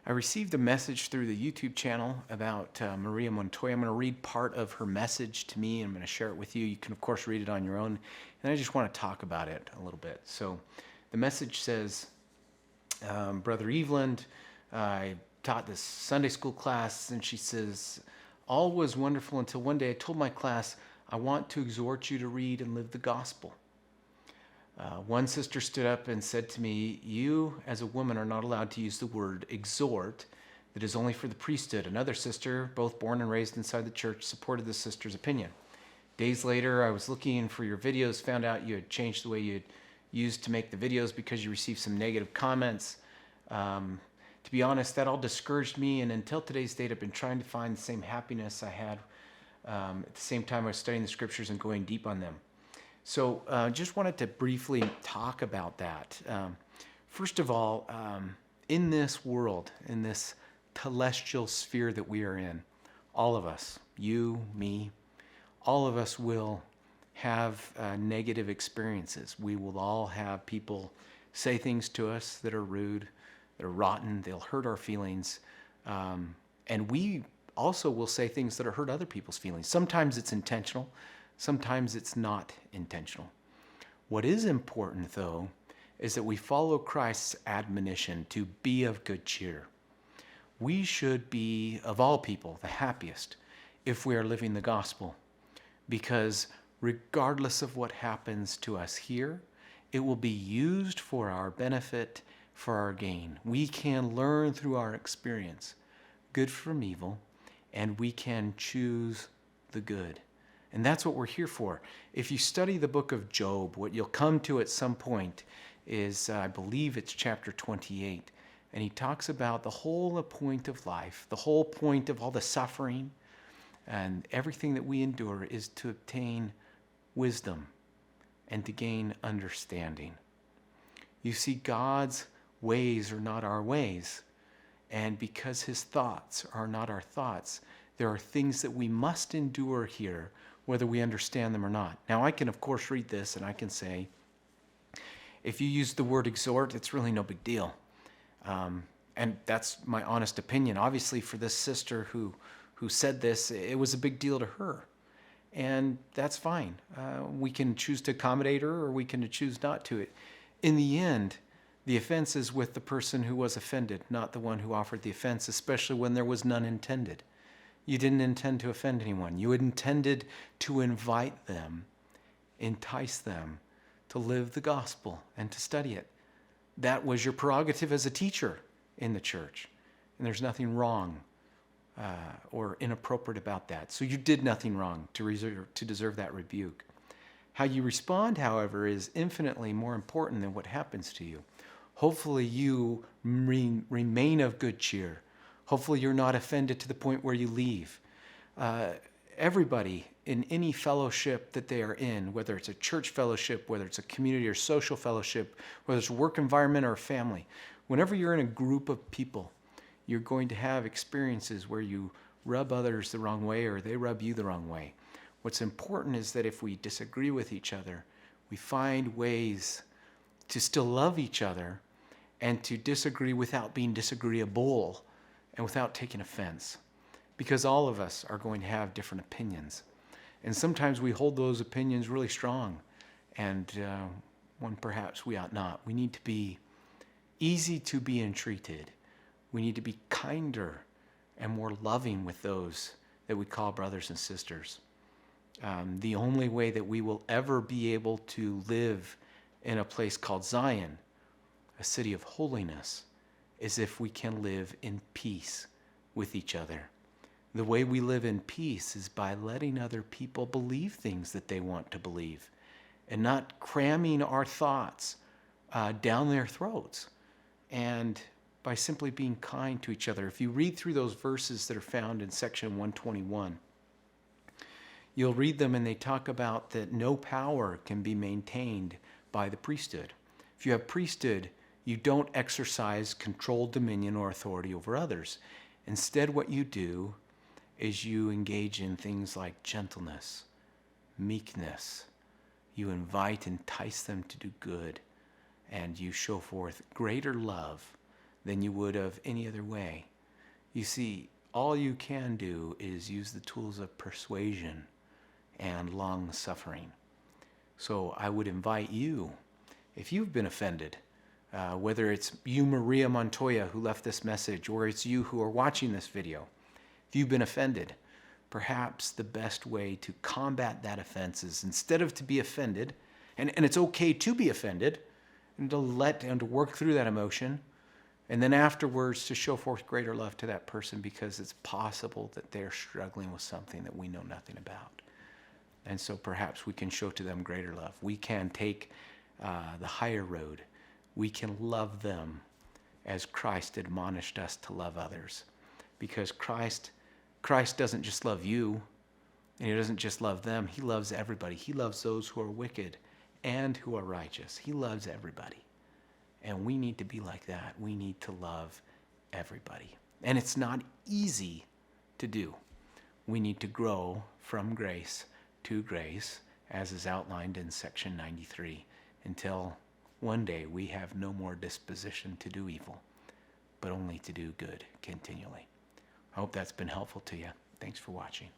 I received a message through the YouTube channel about Maria Montoya. I'm going to read part of her message to me, and I'm going to share it with you. You can, of course, read it on your own, and I just want to talk about it a little bit. So the message says, Brother Eveland, I taught this Sunday school class, and she says, all was wonderful until one day I told my class, I want to exhort you to read and live the gospel. One sister stood up and said to me, you as a woman are not allowed to use the word exhort. That is only for the priesthood. Another sister, both born and raised inside the church, supported the sister's opinion. Days later, I was looking for your videos, found out you had changed the way you had used to make the videos because you received some negative comments. To be honest, that all discouraged me, and until today's date, I've been trying to find the same happiness I had at the same time I was studying the scriptures and going deep on them. So just wanted to briefly talk about that. First of all, in this world, in this celestial sphere that we are in, all of us, you, me, all of us will have negative experiences. We will all have people say things to us that are rude, that are rotten, they'll hurt our feelings. And we also will say things that hurt other people's feelings. Sometimes it's intentional. Sometimes it's not intentional. What is important, though, is that we follow Christ's admonition to be of good cheer. We should be, of all people, the happiest if we are living the gospel, because regardless of what happens to us here, it will be used for our benefit, for our gain. We can learn through our experience good from evil, and we can choose the good. And that's what we're here for. If you study the book of Job, what you'll come to at some point is, I believe it's chapter 28. And he talks about the whole point of life, the whole point of all the suffering and everything that we endure is to obtain wisdom and to gain understanding. You see, God's ways are not our ways. And because his thoughts are not our thoughts, there are things that we must endure here, whether we understand them or not. Now, I can, of course, read this and I can say, if you use the word exhort, it's really no big deal. And that's my honest opinion. Obviously, for this sister who said this, it was a big deal to her. And that's fine. We can choose to accommodate her or we can choose not to. In the end, the offense is with the person who was offended, not the one who offered the offense, especially when there was none intended. You didn't intend to offend anyone. You intended to invite them, entice them to live the gospel and to study it. That was your prerogative as a teacher in the church. And there's nothing wrong or inappropriate about that. So you did nothing wrong to deserve that rebuke. How you respond, however, is infinitely more important than what happens to you. Hopefully you remain of good cheer. Hopefully you're not offended to the point where you leave. Everybody in any fellowship that they are in, whether it's a church fellowship, whether it's a community or social fellowship, whether it's a work environment or a family, whenever you're in a group of people, you're going to have experiences where you rub others the wrong way or they rub you the wrong way. What's important is that if we disagree with each other, we find ways to still love each other and to disagree without being disagreeable and without taking offense. Because all of us are going to have different opinions. And sometimes we hold those opinions really strong, and when perhaps we ought not. We need to be easy to be entreated. We need to be kinder and more loving with those that we call brothers and sisters. The only way that we will ever be able to live in a place called Zion, a city of holiness, is if we can live in peace with each other. The way we live in peace is by letting other people believe things that they want to believe and not cramming our thoughts down their throats, and by simply being kind to each other. If you read through those verses that are found in section 121, you'll read them and they talk about that no power can be maintained by the priesthood. If you have priesthood, you don't exercise control, dominion, or authority over others. Instead, what you do is you engage in things like gentleness, meekness. You invite, entice them to do good, and you show forth greater love than you would of any other way. You see, all you can do is use the tools of persuasion and long suffering. So I would invite you, if you've been offended, whether it's you, Maria Montoya, who left this message, or it's you who are watching this video, if you've been offended, perhaps the best way to combat that offense is, instead of to be offended, and it's okay to be offended, and to work through that emotion, and then afterwards to show forth greater love to that person, because it's possible that they're struggling with something that we know nothing about. And so perhaps we can show to them greater love. We can take the higher road. We can love them as Christ admonished us to love others. Because Christ doesn't just love you, and he doesn't just love them. He loves everybody. He loves those who are wicked and who are righteous. He loves everybody. And we need to be like that. We need to love everybody. And it's not easy to do. We need to grow from grace to grace, as is outlined in section 93, until one day we have no more disposition to do evil, but only to do good continually. I hope that's been helpful to you. Thanks for watching.